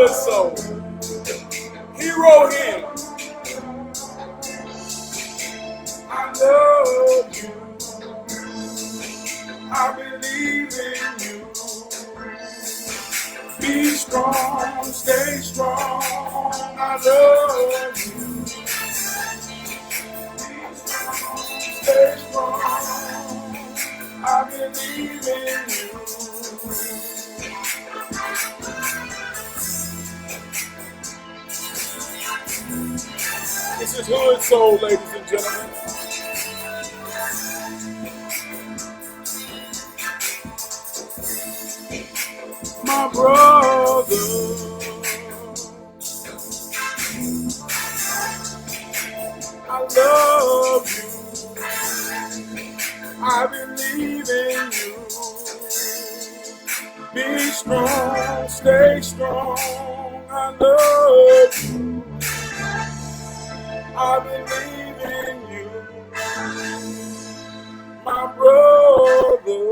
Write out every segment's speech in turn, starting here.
hood soul. Hero hymn. I love you. I believe in you. Be strong, stay strong. I love you. Stay strong. I believe in you. This is hood soul, ladies and gentlemen. My brother, I love you. I believe in you. Be strong, stay strong. I love you. I believe in you, my brother.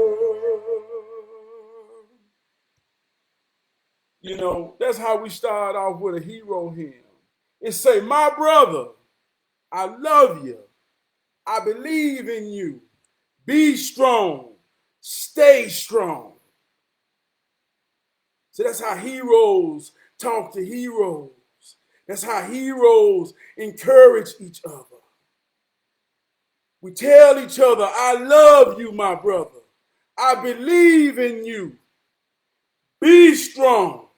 You know, that's how we start off with a hero hymn. It say, my brother, I love you. I believe in you. Be strong. Stay strong. So that's how heroes talk to heroes. That's how heroes encourage each other. We tell each other, I love you, my brother. I believe in you. Be strong.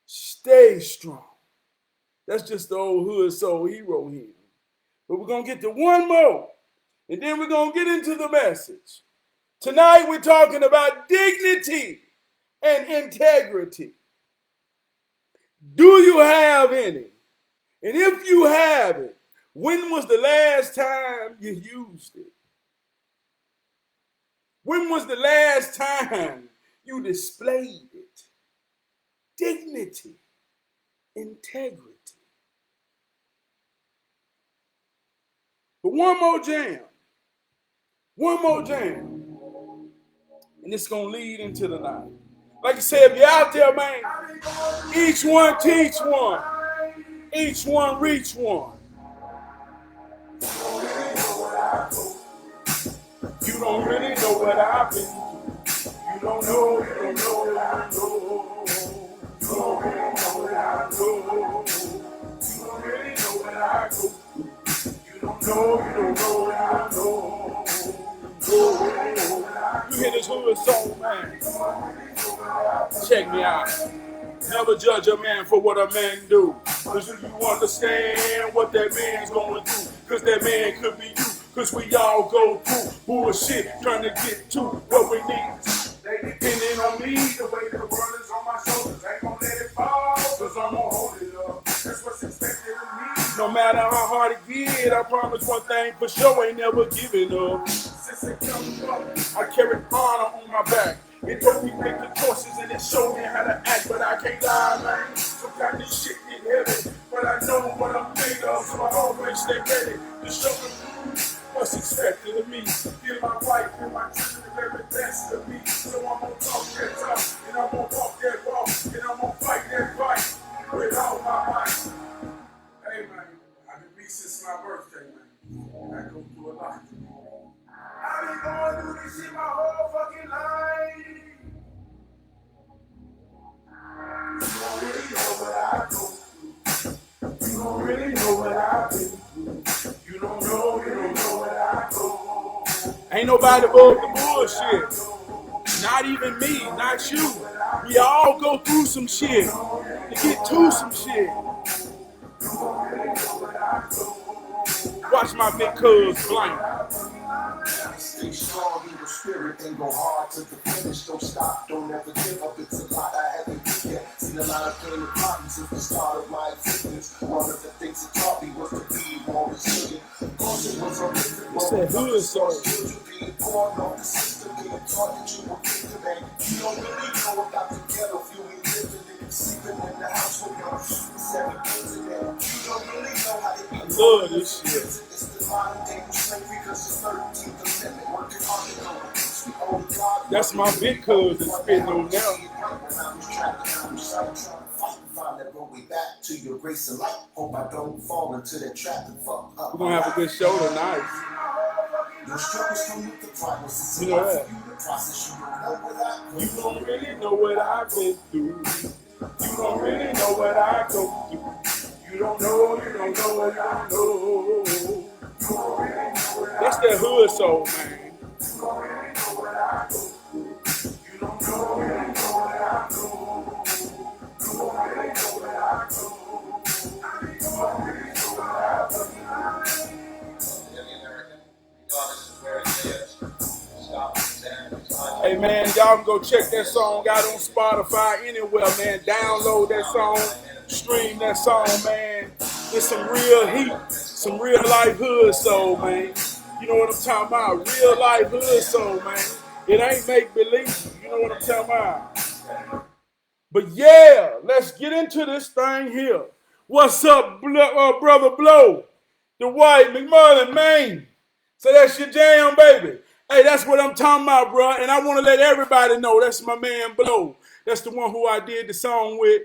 Stay strong. That's just the old hood soul hero hymn. But we're going to get to one more, and then we're going to get into the message. Tonight we're talking about dignity and integrity. Do you have any? And if you have it, when was the last time you used it? When was the last time you displayed it? Dignity, integrity. But one more jam. And it's going to lead into the night. Like I said, if you're out there, man, each one teach one. Each one reach one. You don't really know what I've been through. You don't know what I know. You don't really know what I know. You don't really know what I go through. You don't know what I know. You hear this hood song, man? Check me out. Never judge a man for what a man do. Cause do you understand what that man's going through? Cause that man could be you. Cause we all go through bullshit trying to get to what we need. They depending on me, the way the world is on my shoulders. Ain't gonna let it fall, cause I'm gonna hold it up. That's what's expected of me. No matter how hard it get, I promise one thing for sure, ain't never giving up. Since it comes up, I carry honor on my back. It told me make the choices and it showed me how to act, but I can't lie, man. Sometimes this shit get heavy, but I know what I'm made of, so I always stay ready to show them what's expected of me. Give my wife and my children the very best of me. So I'm gonna talk that talk, and I'm gonna walk that walk, and I'm gonna fight that fight with all my might. Hey man, I've been beat since my birthday, man. I go through a lot. I've been going through this shit my whole fucking life. You don't really know what I go through. You don't really know what I've been through. You don't know what I go. Ain't nobody above the bullshit. Not even me, not you. We all go through some shit to get to some shit. Watch my big cuz blank. Stay strong in your spirit and go hard to the finish. Don't stop, don't ever give up. It's a lot I haven't done yet. Seen a lot of pain and problems since the start of my existence. One of the things it taught me was to be more resilient. Of course it was a It's that hood song. You being born off the system, being taught that you were victim, and you don't really know about the ghetto view we living in. Sleeping in the house with your 7 kids in there. You don't really know how to be. I love this shit. It's the modern day slavery because it's 13th Amendment. Working hard to go. Sweet old God. That's my big cuz that's spitting on now. find that roadway back to your grace and light. Hope I don't fall into that trap and fuck up. We're gonna have a good show tonight. Your struggles come with the progress. You know that. The process, You don't really know what I've been through. You don't really know what I go through. You don't know what I know. That's that hood soul, man. Hey man, y'all can go check that song out on Spotify anywhere, man. Download that song, stream that song, man. There's some real heat, some real life hood soul, man. You know what I'm talking about? Real life hood soul, man. It ain't make believe. You know what I'm talking about? But yeah, let's get into this thing here. What's up, Brother Blow? The White McMullen, man. So that's your jam, baby. Hey, that's what I'm talking about, bro. And I want to let everybody know that's my man Blow. That's the one who I did the song with.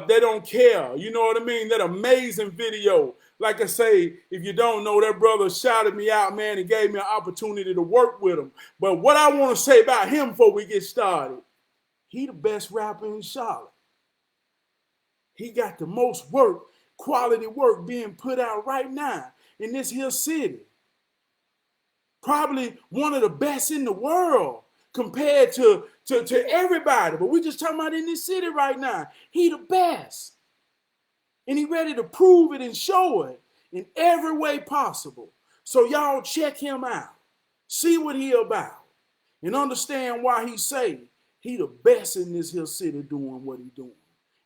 They Don't Care. You know what I mean? That amazing video. Like I say, if you don't know, that brother shouted me out, man, and gave me an opportunity to work with him. But what I want to say about him before we get started, he the best rapper in Charlotte. He got the most work, quality work being put out right now in this here city. Probably one of the best in the world compared to everybody. But we just talking about in this city right now. He the best. And he ready to prove it and show it in every way possible. So y'all check him out. See what he about. And understand why he say he the best in this here city doing what he doing.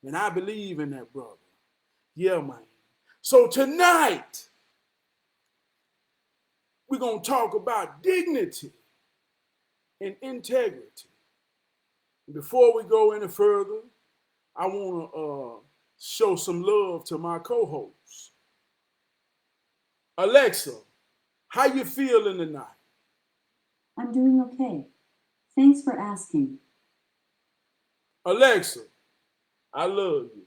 And I believe in that, brother. Yeah, man. So tonight, we're going to talk about dignity and integrity. Before we go any further, I want to show some love to my co-hosts. Alexa, how you feeling tonight? I'm doing okay. Thanks for asking. Alexa, I love you.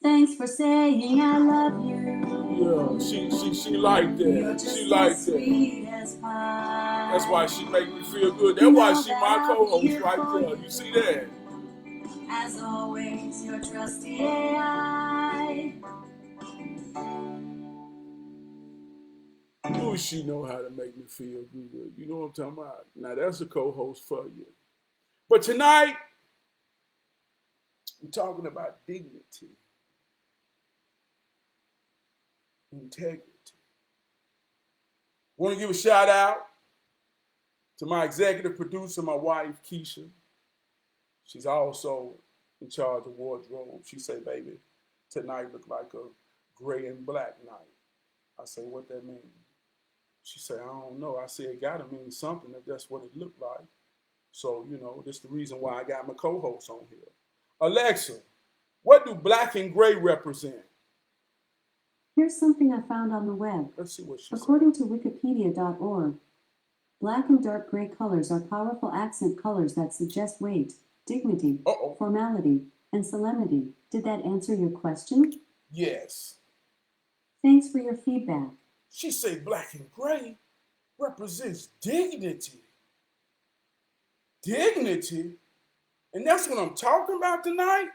Thanks for saying I love you. Yeah, she like that. She like that. That's why she make me feel good. That's why she my co-host right there. You see that? As always, your trusty AI. Ooh, she know how to make me feel good. You know what I'm talking about? Now that's a co-host for you. But tonight, we're talking about dignity, integrity. Want to give a shout out to my executive producer, my wife, Keisha. She's also in charge of wardrobe. She say, baby, tonight look like a gray and black night. I say, what that mean? She say, I don't know. I say, it gotta mean something if that's what it looked like. So, you know, this is the reason why I got my co-host on here. Alexa, what do black and gray represent? Here's something I found on the web. Let's see what she said. According to Wikipedia.org, black and dark gray colors are powerful accent colors that suggest weight, dignity, formality, and solemnity. Did that answer your question? Yes. Thanks for your feedback. She say black and gray represents dignity. Dignity? And that's what I'm talking about tonight?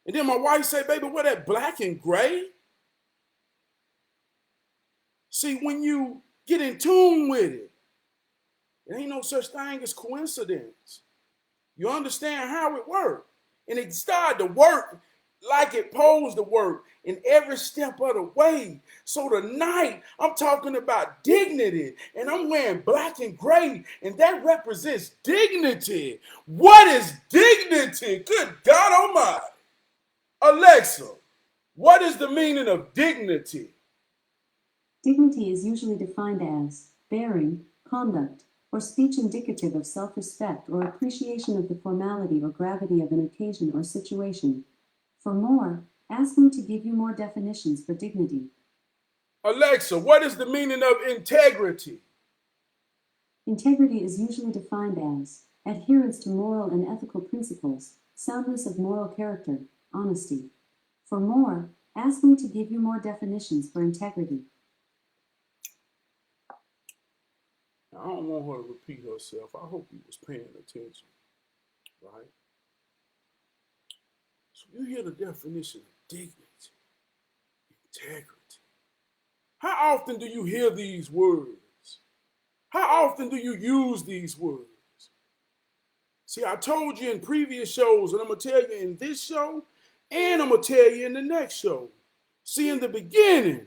And then my wife say, baby, what that black and gray? See, when you get in tune with it, there ain't no such thing as coincidence. You understand how it works. And it started to work like it posed to work in every step of the way. So tonight, I'm talking about dignity, and I'm wearing black and gray, and that represents dignity. What is dignity? Good God Almighty. Alexa, what is the meaning of dignity? Dignity is usually defined as bearing, conduct, or speech indicative of self-respect or appreciation of the formality or gravity of an occasion or situation. For more, ask me to give you more definitions for dignity. Alexa, what is the meaning of integrity? Integrity is usually defined as adherence to moral and ethical principles, soundness of moral character, honesty. For more, ask me to give you more definitions for integrity. Now, I don't want her to repeat herself. I hope you was paying attention, right? So you hear the definition of dignity, integrity. How often do you hear these words? How often do you use these words? See, I told you in previous shows, and I'm going to tell you in this show, and I'm going to tell you in the next show. See, in the beginning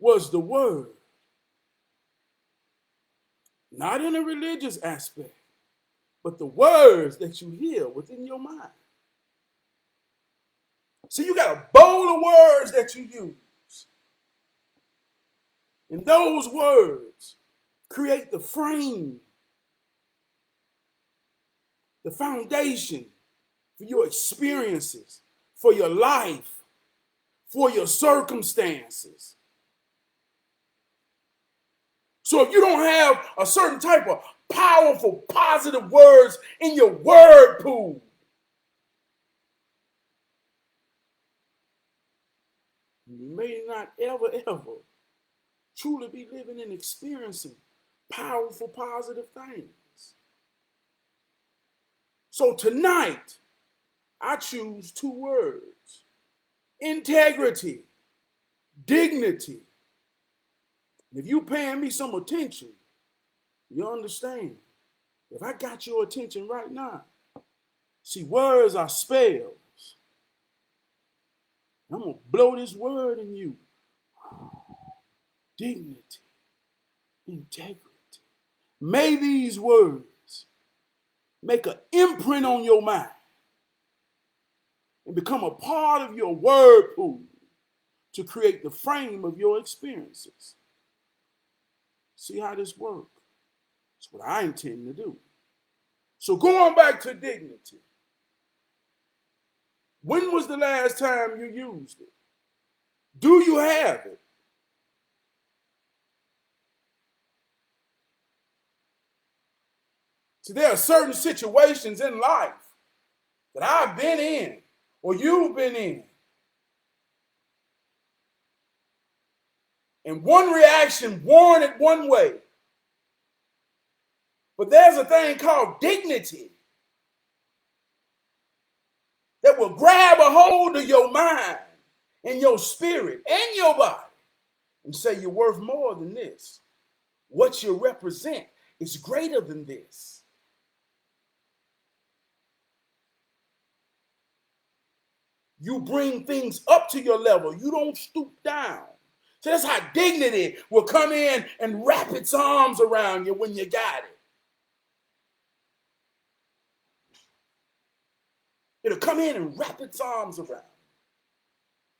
was the Word. Not in a religious aspect, but the words that you hear within your mind. See, you got a bowl of words that you use. And those words create the frame, the foundation for your experiences, for your life, for your circumstances. So if you don't have a certain type of powerful, positive words in your word pool, you may not ever truly be living and experiencing powerful, positive things. So tonight, I choose two words: integrity, dignity. And if you paying me some attention, you understand. If I got your attention right now, see, words are spells. I'm going to blow this word in you. Dignity, integrity. May these words make an imprint on your mind and become a part of your word pool to create the frame of your experiences. See how this works? That's what I intend to do. So going back to dignity. When was the last time you used it? Do you have it? See, there are certain situations in life that I've been in or you've been in. And one reaction warranted one way. But there's a thing called dignity that will grab a hold of your mind and your spirit and your body and say you're worth more than this. What you represent is greater than this. You bring things up to your level. You don't stoop down. So that's how dignity will come in and wrap its arms around you when you got it. It'll come in and wrap its arms around you.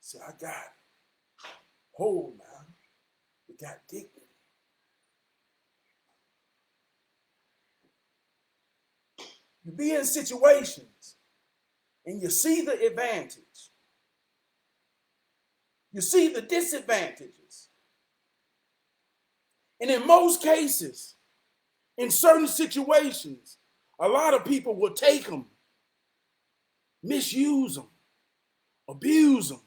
Say, I got it. Hold now. You got dignity. You be in situations and you see the advantage. You see the disadvantages. And in most cases, in certain situations, a lot of people will take them, misuse them, abuse them.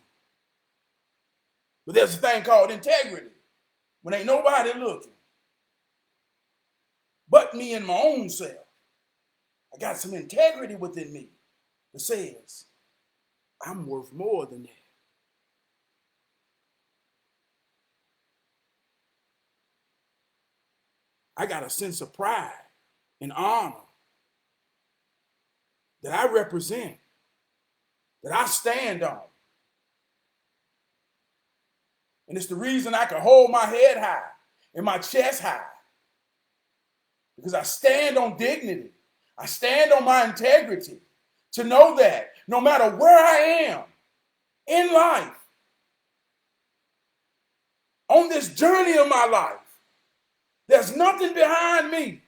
But there's a thing called integrity when ain't nobody looking but me and my own self. I got some integrity within me that says I'm worth more than that. I got a sense of pride and honor that I represent, that I stand on. And it's the reason I can hold my head high and my chest high. Because I stand on dignity. I stand on my integrity to know that no matter where I am in life, on this journey of my life, there's nothing behind me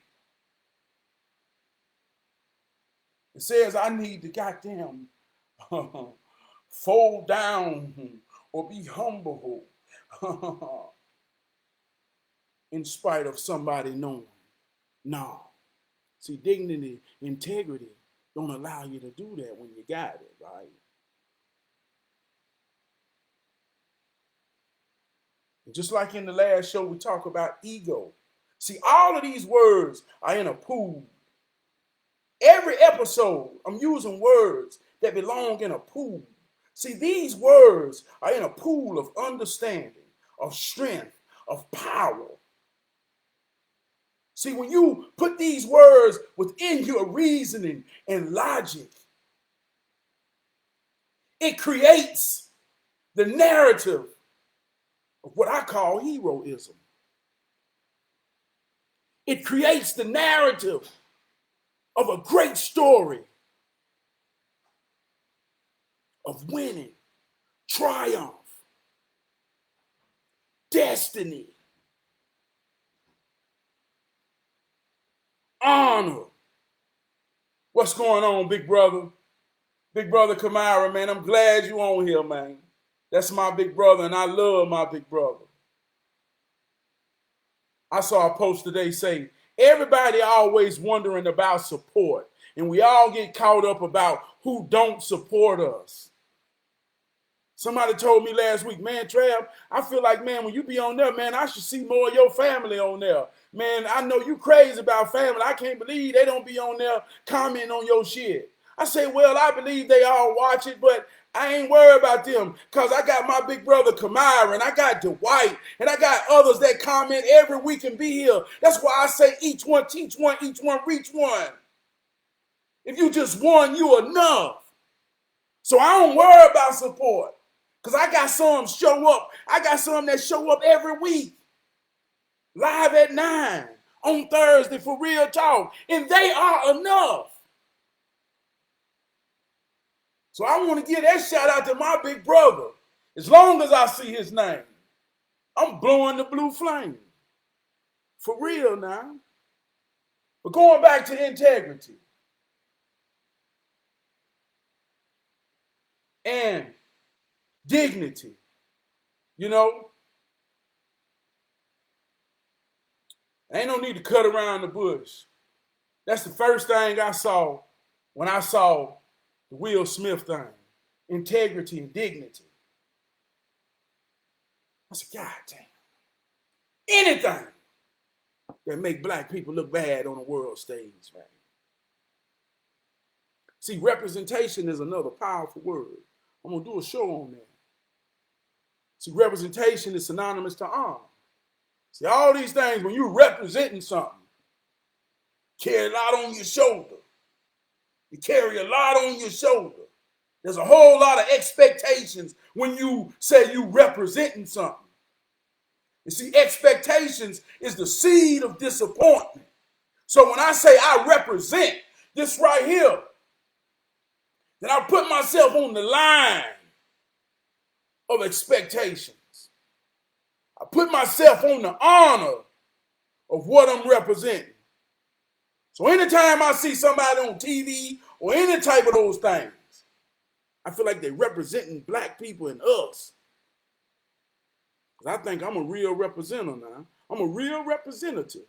that says I need to goddamn fold down or be humble in spite of somebody knowing. No. See, dignity, integrity don't allow you to do that when you got it, right? And just like in the last show, we talk about ego. See, all of these words are in a pool. Every episode, I'm using words that belong in a pool. See, these words are in a pool of understanding, of strength, of power. See, when you put these words within your reasoning and logic, it creates the narrative of what I call heroism. It creates the narrative of a great story of winning, triumph, destiny, honor. What's going on, big brother? Big brother Kamara, man, I'm glad you on here, man. That's my big brother, and I love my big brother. I saw a post today say, everybody always wondering about support, and we all get caught up about who don't support us. Somebody told me last week, man, Trav, I feel like, man, when you be on there, man, I should see more of your family on there. Man, I know you crazy about family. I can't believe they don't be on there commenting on your shit. I say, well, I believe they all watch it, but I ain't worried about them because I got my big brother Kamara and I got Dwight and I got others that comment every week and be here. That's why I say each one teach one, each one reach one. If you just one, you enough. So I don't worry about support because I got some show up. I got some that show up every week. Live at 9 on Thursday for Real Talk. And they are enough. So I want to give that shout out to my big brother. As long as I see his name, I'm blowing the blue flame. For real now. But going back to integrity and dignity, you know, ain't no need to cut around the bush. That's the first thing I saw when I saw the Will Smith thing. Integrity and dignity. I said, God damn. Anything that make black people look bad on the world stage, man. See, representation is another powerful word. I'm going to do a show on that. See, representation is synonymous to honor. See, all these things, when you're representing something, carry a lot on your shoulder. You carry a lot on your shoulder. There's a whole lot of expectations when you say you representing something. You see, expectations is the seed of disappointment. So when I say I represent this right here, then I put myself on the line of expectations. I put myself on the honor of what I'm representing. So anytime I see somebody on TV or any type of those things, I feel like they're representing black people and us. Because I think I'm a real representative now. I'm a real representative.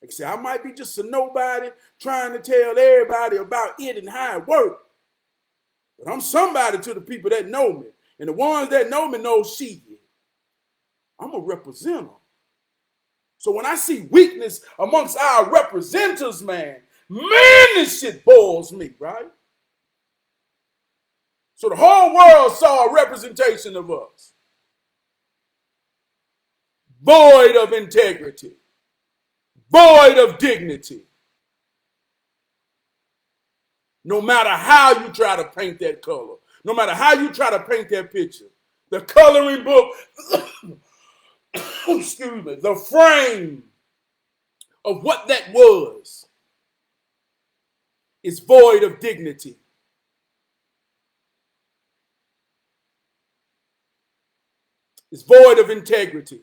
Like I say, I might be just a nobody trying to tell everybody about it and how it works. But I'm somebody to the people that know me. And the ones that know me know shit. I'm a representative. So when I see weakness amongst our representatives, man, this shit boils me, right? So the whole world saw a representation of us. Void of integrity. Void of dignity. No matter how you try to paint that color, no matter how you try to paint that picture, the coloring book, excuse me, the frame of what that was is void of dignity. It's void of integrity.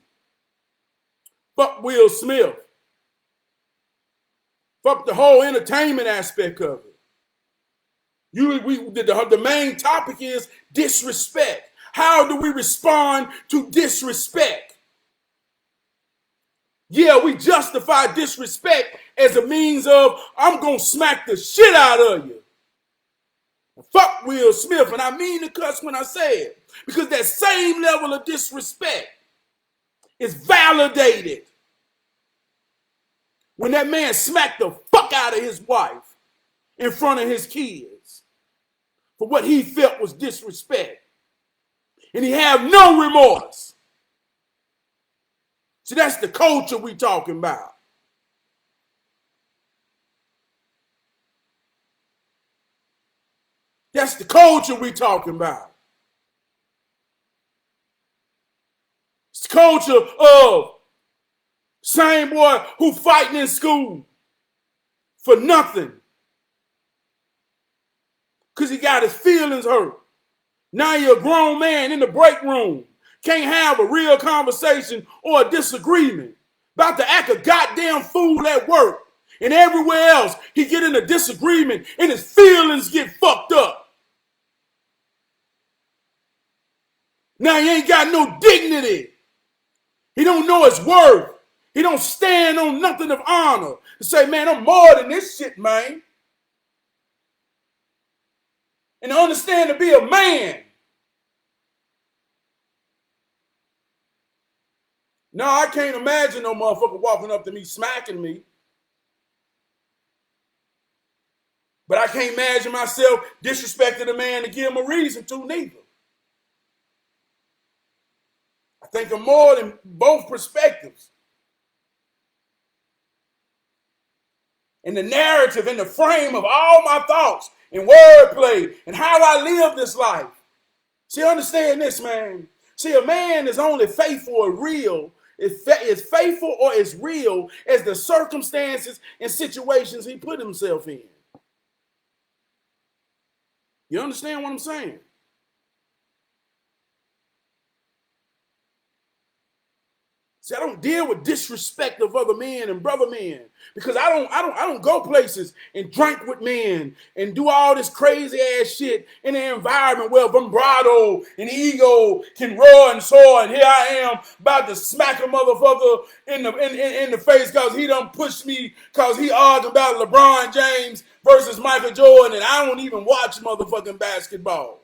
Fuck Will Smith. Fuck the whole entertainment aspect of it. The main topic is disrespect. How do we respond to disrespect? Yeah, we justify disrespect as a means of, I'm going to smack the shit out of you. Fuck Will Smith, and I mean to cuss when I say it. Because that same level of disrespect is validated when that man smacked the fuck out of his wife in front of his kids for what he felt was disrespect. And he have no remorse. So that's the culture we talking about. That's the culture we talking about. It's the culture of same boy who fighting in school for nothing because he got his feelings hurt. Now you're a grown man in the break room. Can't have a real conversation or a disagreement. About to act a goddamn fool at work. And everywhere else, he get in a disagreement and his feelings get fucked up. Now he ain't got no dignity. He don't know his worth. He don't stand on nothing of honor. To say, man, I'm more than this shit, man. And to understand to be a man. No, I can't imagine no motherfucker walking up to me smacking me. But I can't imagine myself disrespecting a man to give him a reason to neither. I think I'm more than both perspectives. And the narrative and the frame of all my thoughts and wordplay and how I live this life. See, understand this, man. See, a man is only faithful or real, is faithful or is real as the circumstances and situations he put himself in. You understand what I'm saying? See, I don't deal with disrespect of other men and brother men because I don't go places and drink with men and do all this crazy ass shit in an environment where vibrato and ego can roar and soar, and here I am about to smack a motherfucker in the face because he done pushed me because he argued about LeBron James versus Michael Jordan, and I don't even watch motherfucking basketball.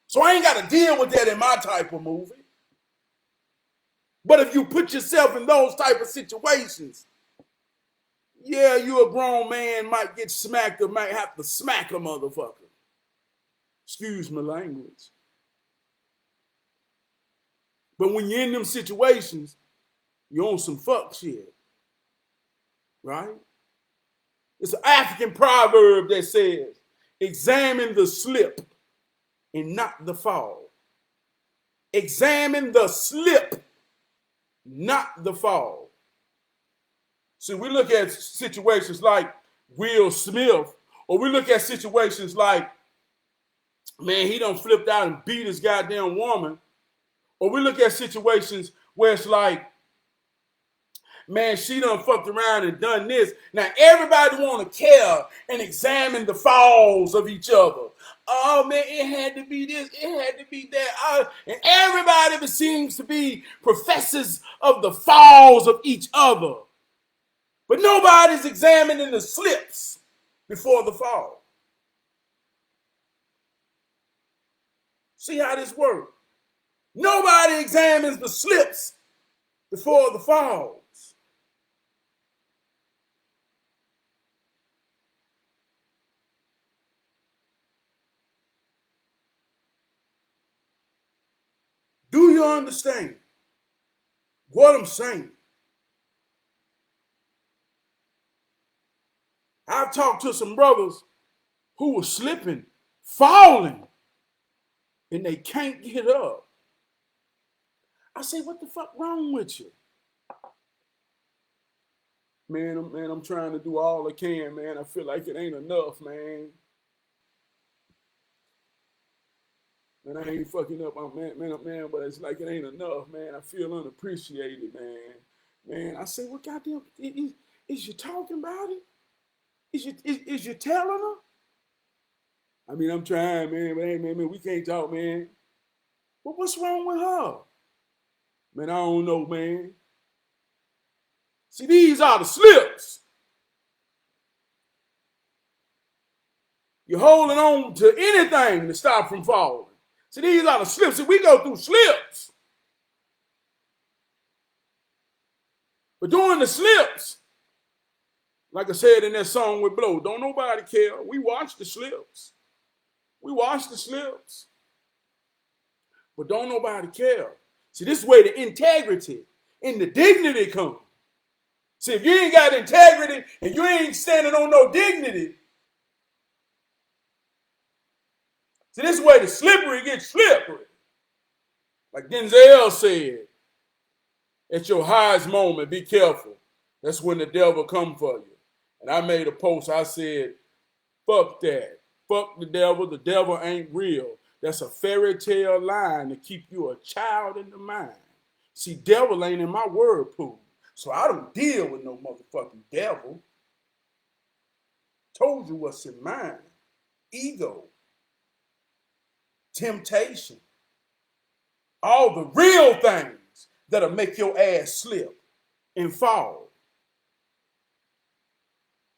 So I ain't got to deal with that in my type of movie. But if you put yourself in those type of situations, yeah, you a grown man, might get smacked or might have to smack a motherfucker. Excuse my language. But when you're in them situations, you're on some fuck shit. Right? It's an African proverb that says, examine the slip and not the fall. Examine the slip, not the fall. So we look at situations like Will Smith, or we look at situations like, man, he done flipped out and beat his goddamn woman. Or we look at situations where it's like, man, she done fucked around and done this. Now everybody want to care and examine the falls of each other. Oh man, it had to be this, it had to be that. And everybody seems to be professors of the falls of each other. But nobody's examining the slips before the fall. See how this works? Nobody examines the slips before the falls. Do you understand what I'm saying? I've talked to some brothers who were slipping, falling, and they can't get up. I say, what the fuck wrong with you? Man, I'm trying to do all I can, man. I feel like it ain't enough, man. Man, I ain't fucking up, man, but it's like it ain't enough, man. I feel unappreciated, man. Man, I say, what goddamn, is you talking about it? Is you telling her? I mean, I'm trying, man, but hey, man, we can't talk, man. But what's wrong with her? Man, I don't know, man. See, these are the slips. You're holding on to anything to stop from falling. See, these are the slips. See, we go through slips. But during the slips, like I said in that song with Blow, don't nobody care. We watch the slips. We watch the slips. But don't nobody care. See, this is where the integrity and the dignity come. See, if you ain't got integrity and you ain't standing on no dignity, see, this is where the slippery gets slippery. Like Denzel said, at your highest moment, be careful. That's when the devil come for you. And I made a post, I said, fuck that. Fuck the devil. The devil ain't real. That's a fairy tale line to keep you a child in the mind. See, devil ain't in my word pool. So I don't deal with no motherfucking devil. Told you what's in mine. Ego. Temptation. All the real things that'll make your ass slip and fall.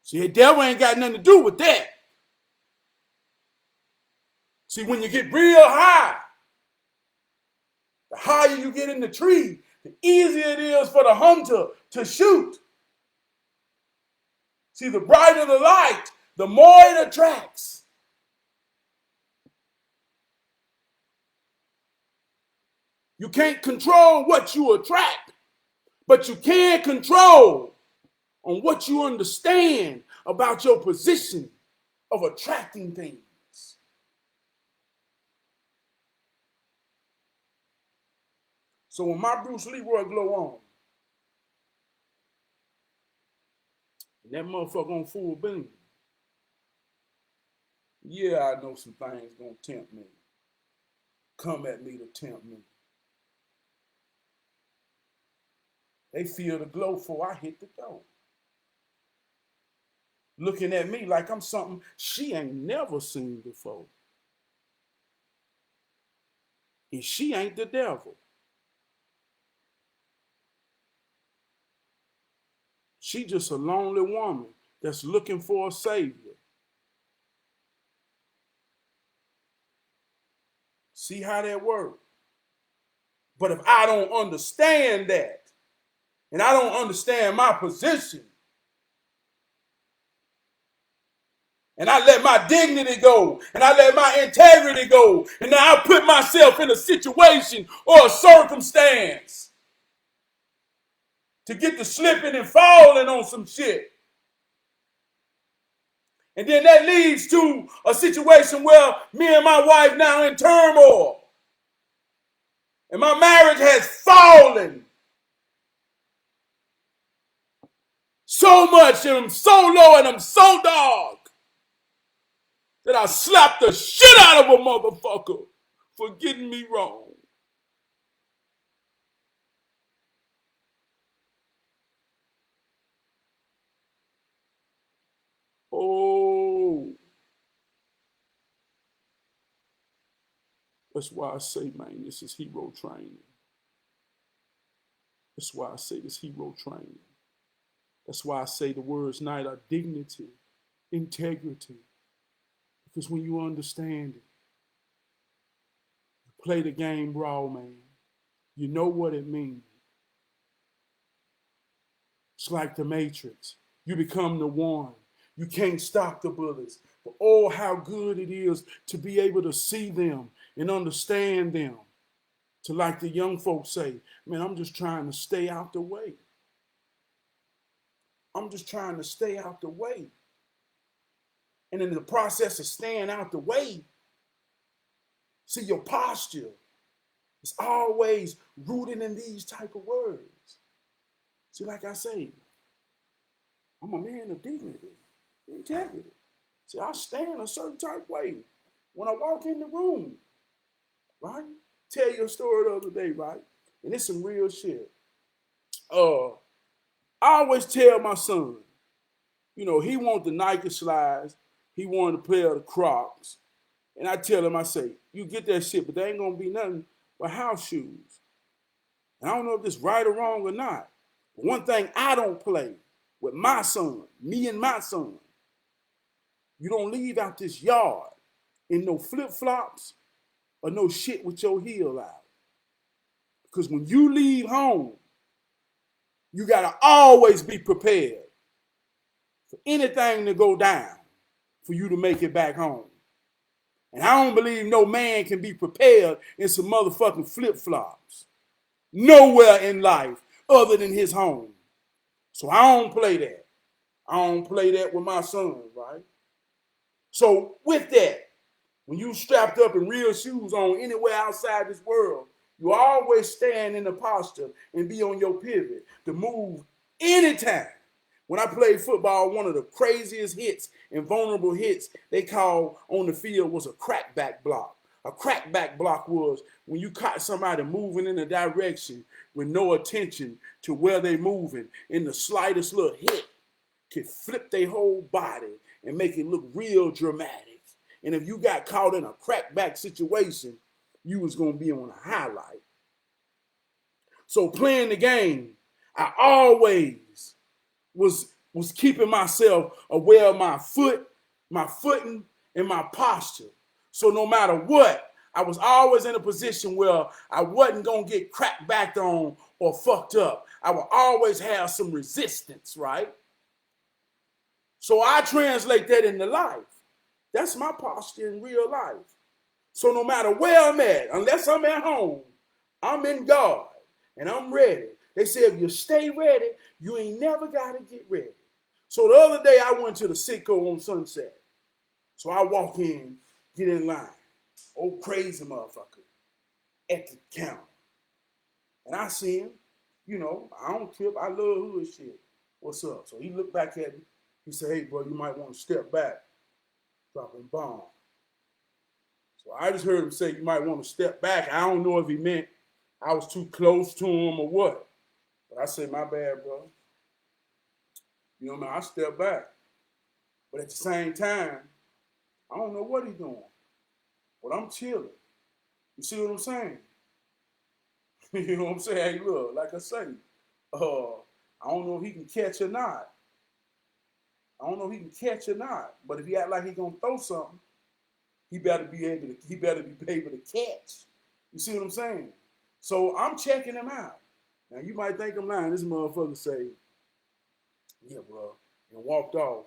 See, the devil ain't got nothing to do with that. See, when you get real high, the higher you get in the tree, the easier it is for the hunter to shoot. See, the brighter the light, the more it attracts. You can't control what you attract, but you can control on what you understand about your position of attracting things. So when my Bruce Leroy glow on, and that motherfucker on full beam, yeah, I know some things gonna tempt me. Come at me to tempt me. They feel the glow before I hit the door. Looking at me like I'm something she ain't never seen before. And she ain't the devil. She just a lonely woman that's looking for a savior. See how that works? But if I don't understand that, and I don't understand my position, and I let my dignity go, and I let my integrity go, and now I put myself in a situation or a circumstance to get to slipping and falling on some shit. And then that leads to a situation where me and my wife now in turmoil. And my marriage has fallen so much, and I'm so low, and I'm so dark that I slapped the shit out of a motherfucker for getting me wrong. Oh, that's why I say, man, this is hero training. That's why I say this hero training. That's why I say the words night are dignity, integrity. Because when you understand it, you play the game raw, man. You know what it means. It's like the Matrix. You become the one. You can't stop the bullets. But oh, how good it is to be able to see them and understand them. To, like the young folks say, man, I'm just trying to stay out the way. I'm just trying to stay out the way. And in the process of staying out the way, see, your posture is always rooted in these type of words. See, like I say, I'm a man of dignity, integrity. See, I stand a certain type of way when I walk in the room, right? Tell you a story the other day, right? And it's some real shit. I always tell my son, you know, he want the Nike slides, he wanted a pair of the Crocs. And I tell him, I say, you get that shit, but there ain't gonna be nothing but house shoes. And I don't know if this right or wrong or not. But one thing I don't play with my son, me and my son, you don't leave out this yard in no flip-flops or no shit with your heel out. Because when you leave home, you got to always be prepared for anything to go down for you to make it back home. And I don't believe no man can be prepared in some motherfucking flip-flops nowhere in life other than his home. So I don't play that. I don't play that with my son, right? So with that, when you strapped up in real shoes on anywhere outside this world, you always stand in the posture and be on your pivot to move anytime. When I played football, one of the craziest hits and vulnerable hits they called on the field was a crackback block. A crackback block was when you caught somebody moving in a direction with no attention to where they moving, and the slightest little hit could flip their whole body and make it look real dramatic. And if you got caught in a crackback situation, you was going to be on a highlight. So playing the game, I always was keeping myself aware of my footing, and my posture. So no matter what, I was always in a position where I wasn't going to get cracked back on or fucked up. I would always have some resistance, right? So I translate that into life. That's my posture in real life. So no matter where I'm at, unless I'm at home, I'm in God and I'm ready. They say if you stay ready, you ain't never got to get ready. So the other day I went to the Sitco on Sunset. So I walk in, get in line. Old crazy motherfucker at the counter. And I see him, I don't trip. I love hood shit. What's up? So he looked back at me. He said, hey, bro, you might want to step back. Dropping bombs. So I just heard him say you might want to step back. I don't know if he meant I was too close to him or what. But I said, my bad, bro. I step back. But at the same time, I don't know what he's doing. But I'm chilling. You see what I'm saying? You know what I'm saying? Hey, look, like I say, I don't know if he can catch or not. But if he act like he gonna throw something, he better be able to catch. You see what I'm saying? So I'm checking him out. Now you might think I'm lying. This motherfucker say, yeah, bro, and walked off.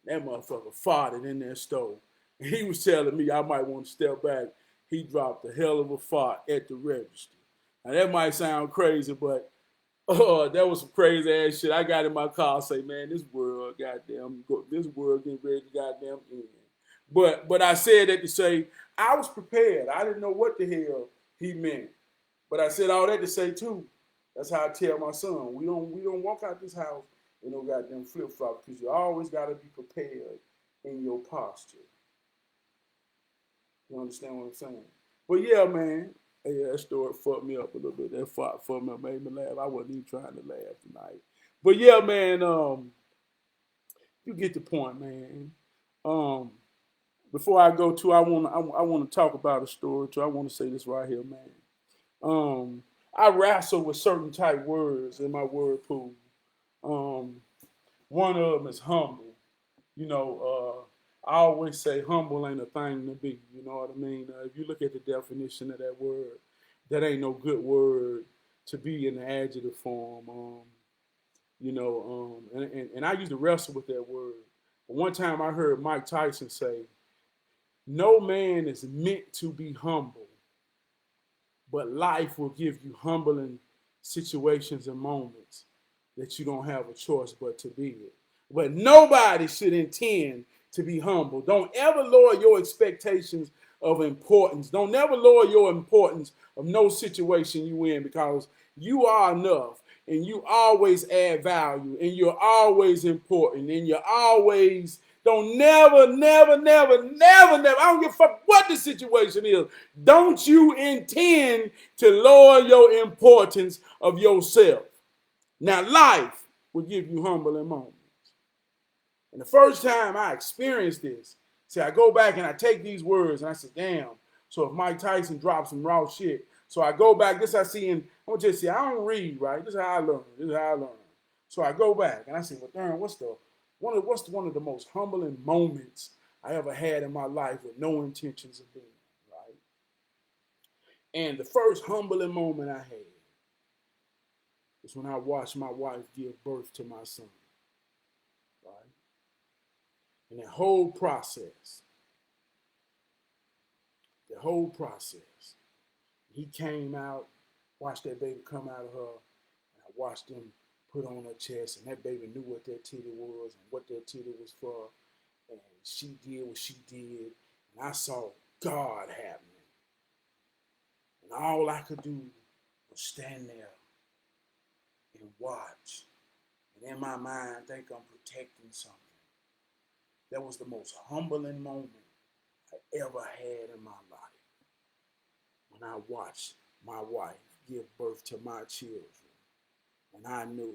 That motherfucker farted in that stove. And he was telling me I might want to step back. He dropped a hell of a fart at the register. Now that might sound crazy, but that was some crazy ass shit. I got in my car and say, man, this world getting ready to goddamn end. But I said that to say I was prepared. I didn't know what the hell he meant. But I said all that to say too. That's how I tell my son. We don't walk out this house in no goddamn flip flop because you always gotta be prepared in your posture. You understand what I'm saying? But yeah, man. Hey, that story fucked me up a little bit. That fart fucked me up, made me laugh. I wasn't even trying to laugh tonight. But yeah, man, you get the point, man. Before I go to, I want to talk about a story too. I want to say this right here, man. I wrestle with certain type words in my word pool. One of them is humble. I always say humble ain't a thing to be. You know what I mean? If you look at the definition of that word, that ain't no good word to be in the adjective form. And I used to wrestle with that word. But one time I heard Mike Tyson say, no man is meant to be humble, but life will give you humbling situations and moments that you don't have a choice but to be it. But nobody should intend to be humble. Don't ever lower your expectations of importance. Don't never lower your importance of no situation you in, because you are enough and you always add value and you're always important and you're always, don't never, I don't give a fuck what the situation is. Don't you intend to lower your importance of yourself. Now life will give you humbling moments. And the first time I experienced this, see, I go back and I take these words and I say, damn, so if Mike Tyson drops some raw shit, So I go back. This I see in, I'm gonna just say, I don't read, right? This is how I learn. This is how I learn. So I go back and I say, well, darn, what's one of the most humbling moments I ever had in my life with no intentions of being, right? And the first humbling moment I had was when I watched my wife give birth to my son, right? And the whole process, he came out, watched that baby come out of her, and I watched him put on her chest, and that baby knew what that titty was and what that titty was for, and she did what she did, and I saw God happening, and all I could do was stand there and watch, and in my mind think I'm protecting something. That was the most humbling moment I ever had in my life, when I watched my wife give birth to my children, and I knew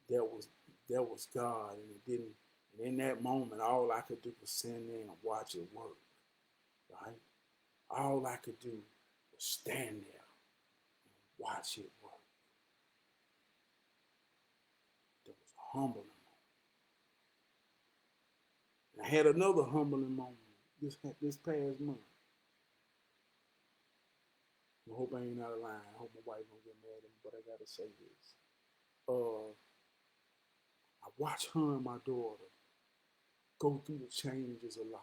that was God, and it didn't. And in that moment, all I could do was stand there and watch it work. Right? All I could do was stand there and watch it work. That was a humbling moment. And I had another humbling moment this past month. I hope I ain't out of line. I hope my wife don't get mad at me, but I gotta say this. I watched her and my daughter go through the changes of life,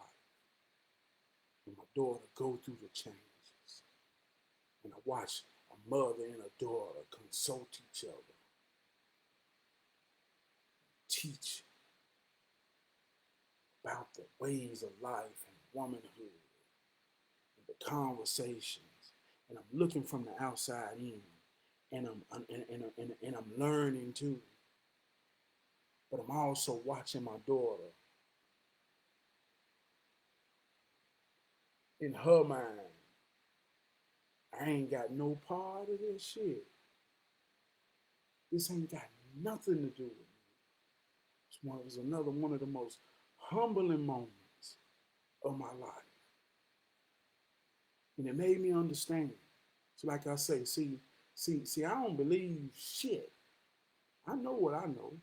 and my daughter go through the changes. And I watched a mother and a daughter consult each other, teach about the ways of life and womanhood and the conversations. And I'm looking from the outside in, and I'm learning too. But I'm also watching my daughter. In her mind, I ain't got no part of this shit. This ain't got nothing to do with me. It was another one of the most humbling moments of my life. And it made me understand. So like I say, see, I don't believe shit. I know what I know.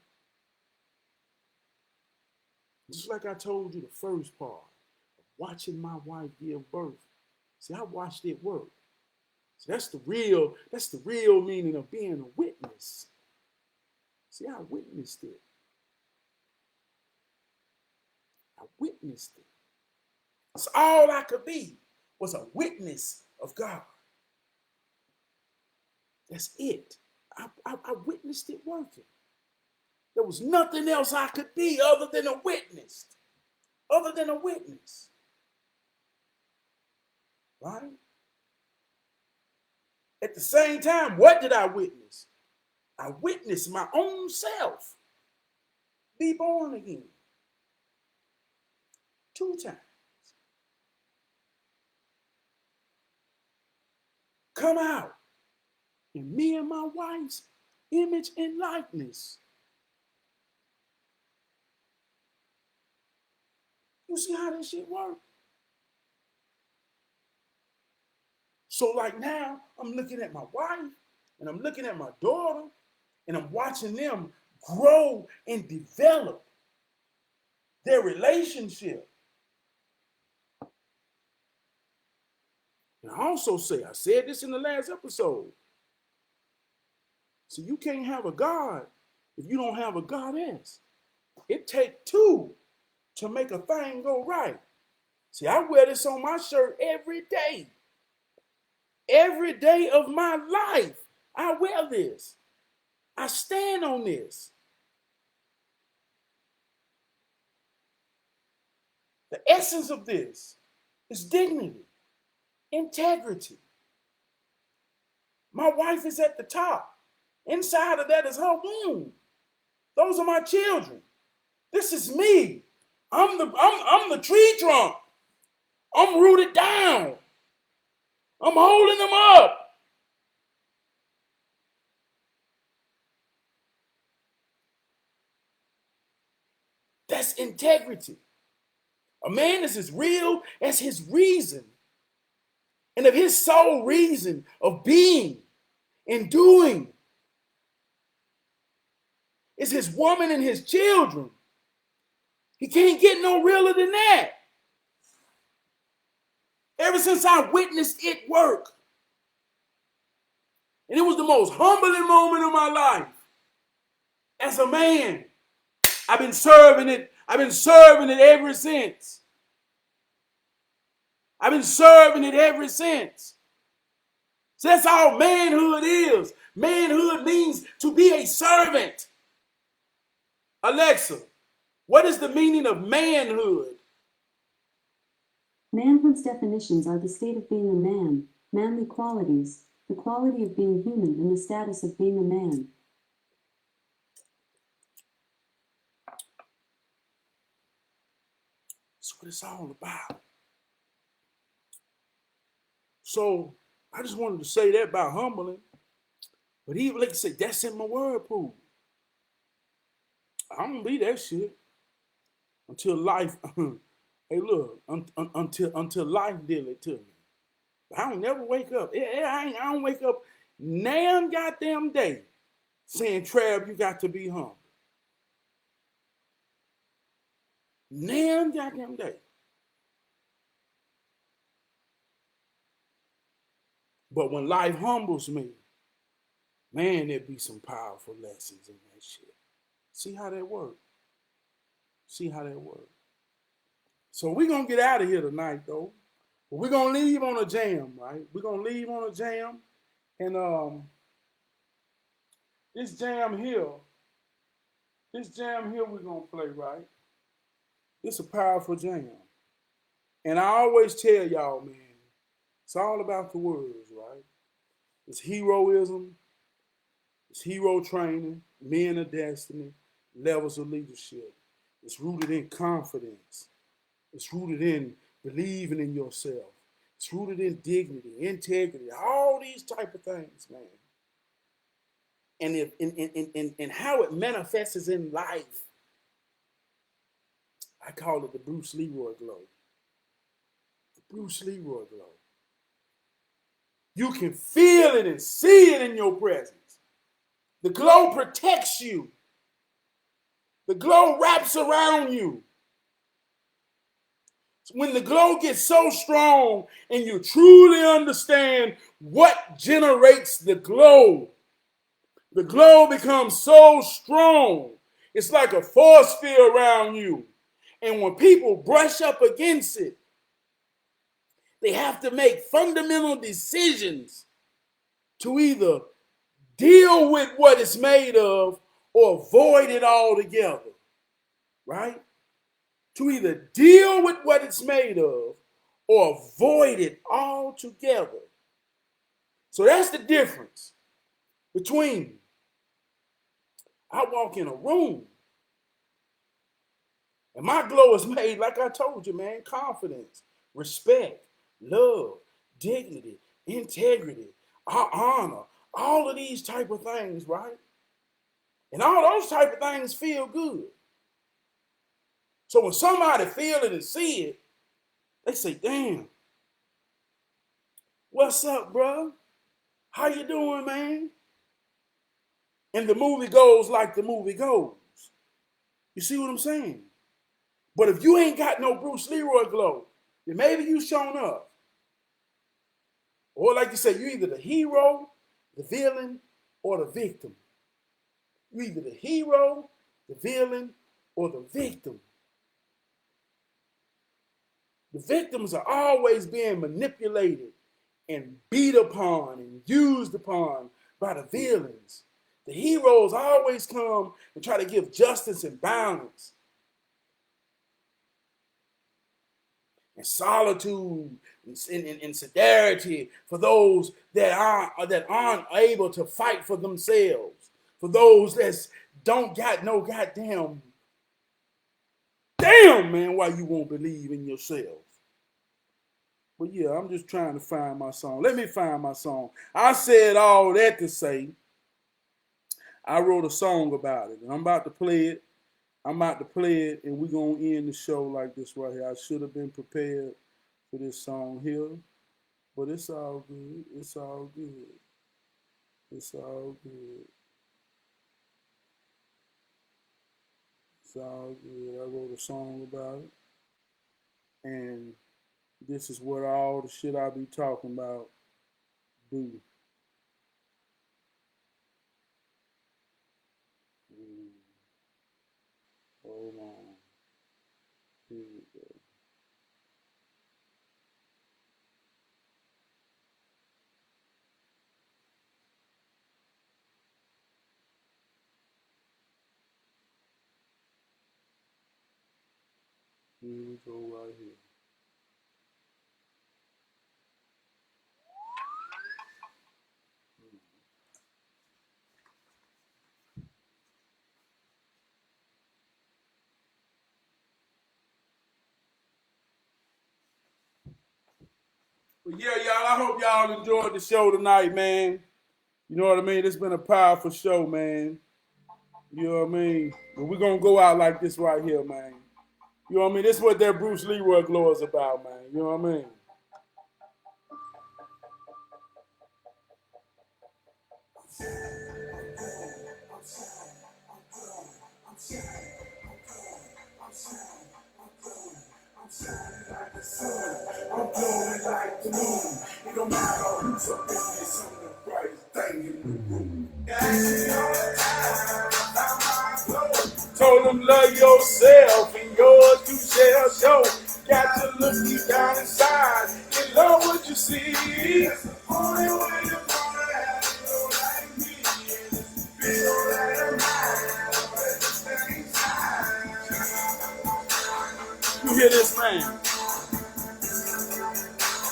Just like I told you the first part, watching my wife give birth. See, I watched it work. So that's the real meaning of being a witness. See, I witnessed it. I witnessed it. That's all I could be, was a witness of God. That's it. I witnessed it working. There was nothing else I could be other than a witness. Other than a witness. Right? At the same time, what did I witness? I witnessed my own self be born again. 2 times. Come out in me and my wife's image and likeness. You see how this shit works? So like now, I'm looking at my wife and I'm looking at my daughter and I'm watching them grow and develop their relationship. And I also say, I said this in the last episode. So you can't have a God if you don't have a goddess. It takes 2 to make a thing go right. See, I wear this on my shirt every day. Every day of my life, I wear this. I stand on this. The essence of this is dignity, integrity. My wife is at the top. Inside of that is her womb. Those are my children. This is me. I'm the tree trunk. I'm rooted down. I'm holding them up. That's integrity. A man is as real as his reason And if his sole reason of being and doing is his woman and his children, he can't get no realer than that. Ever since I witnessed it work, and it was the most humbling moment of my life as a man. I've been serving it ever since. I've been serving it ever since. So that's all manhood is. Manhood means to be a servant. Alexa, what is the meaning of manhood? Manhood's definitions are the state of being a man, manly qualities, the quality of being human, and the status of being a man. That's what it's all about. So I just wanted to say that about humbling. But even like I say, that's in my word pool. I don't be that shit until life. Hey, look, until life deal it to me. I don't never wake up. I don't wake up damn goddamn day saying, Trav, you got to be humble. Damn goddamn day. But when life humbles me, man, there be some powerful lessons in that shit. See how that works. See how that works. So we're going to get out of here tonight, though. But we're going to leave on a jam, right? We're going to leave on a jam. And this jam here we're going to play, right? It's a powerful jam. And I always tell y'all, man, it's all about the words, right? It's heroism, it's hero training, men of destiny, levels of leadership. It's rooted in confidence. It's rooted in believing in yourself. It's rooted in dignity, integrity, all these type of things, man. And in how it manifests in life, I call it the Bruce Leroy glow. The Bruce Leroy glow. You can feel it and see it in your presence. The glow protects you. The glow wraps around you. When the glow gets so strong and you truly understand what generates the glow becomes so strong. It's like a force field around you. And when people brush up against it, they have to make fundamental decisions to either deal with what it's made of or avoid it altogether, right? To either deal with what it's made of or avoid it altogether. So that's the difference between I walk in a room and my glow is made, like I told you, man, confidence, respect, love, dignity, integrity, honor, all of these type of things, right? And all those type of things feel good. So when somebody feel it and see it, they say, damn, what's up, bro? How you doing, man? And the movie goes like the movie goes. You see what I'm saying? But if you ain't got no Bruce Leroy glow, then maybe you shown up. Or like you say, you either the hero, the villain, or the victim. You either the hero, the villain, or the victim. The victims are always being manipulated and beat upon and used upon by the villains. The heroes always come and try to give justice and balance and solitude and solidarity for those that aren't able to fight for themselves, for those that don't got no goddamn damn, man, why you won't believe in yourself. But yeah, I'm just trying to find my song. Let me find my song. I said all that to say I wrote a song about it, and I'm about to play it. And we're going to end the show like this right here. I should have been prepared for this song here. But it's all good. It's all good. It's all good. It's all good. I wrote a song about it. And this is what all the shit I be talking about do. Mm, hold on. Here we go. Here we go right here. But yeah, y'all, I hope y'all enjoyed the show tonight, man. You know what I mean? It's been a powerful show, man. You know what I mean? But we're gonna go out like this right here, man. You know what I mean? This is what that Bruce Leroy glow is about, man. You know what I mean? I'm glowing like the moon. It don't matter who's up in this, I'm the brightest thing in the room. Told them love yourself and yours too shall show. Got to look deep down inside and love what you see. That's the only way you're gonna have to go like me. Feel that I'm you hear this, man?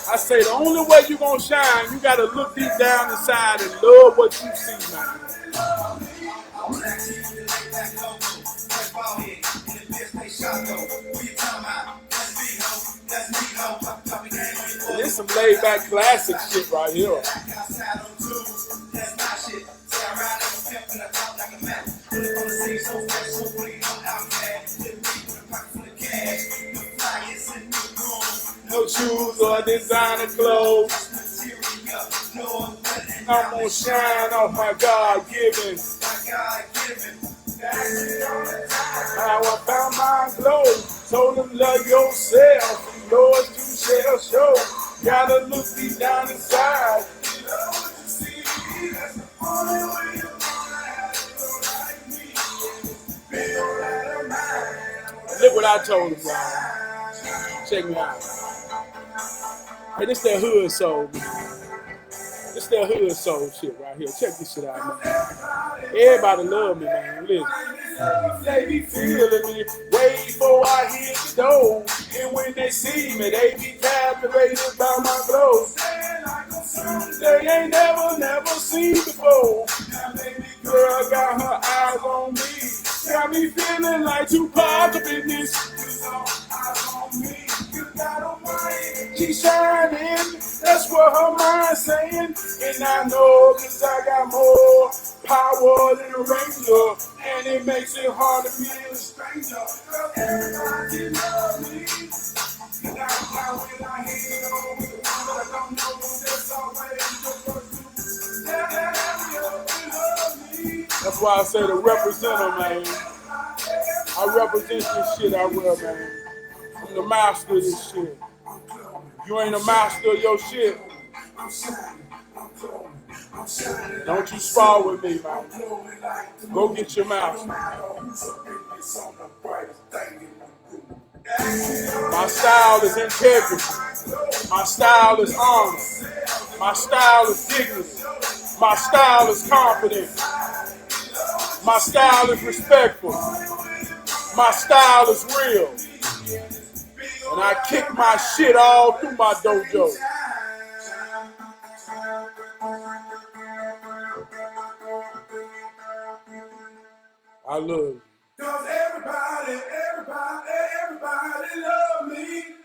I say the only way you're gonna shine, you gotta look deep down inside and love what you see, man. And this some laid back classic shit right here. No shoes or designer clothes. I'm gonna shine off my God-given. How I found my glow. Told them love yourself and yours too shall show. Gotta look deep down inside. You know what you see. That's the only way you're gonna have to go like me. Feel that I'm mine. Look what I told him, y'all. Check me out. Hey, this that hood soul, man. This that hood soul shit right here. Check this shit out, man. Everybody love me, man. Listen. They be feeling me way before I hit the door. And when they see me, they be captivated by my glow. They ain't never seen before. Now baby girl got her eyes on me. Got me feeling like Tupac up in this. She's shining, that's what her mind's saying. And I know cause I got more power than a ranger. And it makes it hard to be a stranger. Cause everybody loves me. And that's why when I hit it over with the one that I don't know, that's always the first to that's why I say the representative, man. I represent this shit I wear, man. I'm the master of this shit. You ain't a master of your shit. Don't you spar with me, man. Go get your master. My style is integrity. My style is honor. My style is dignity. My style is confidence. My style is respectful. My style is real. And I kick my shit all through my dojo. I love you. Cause everybody love me.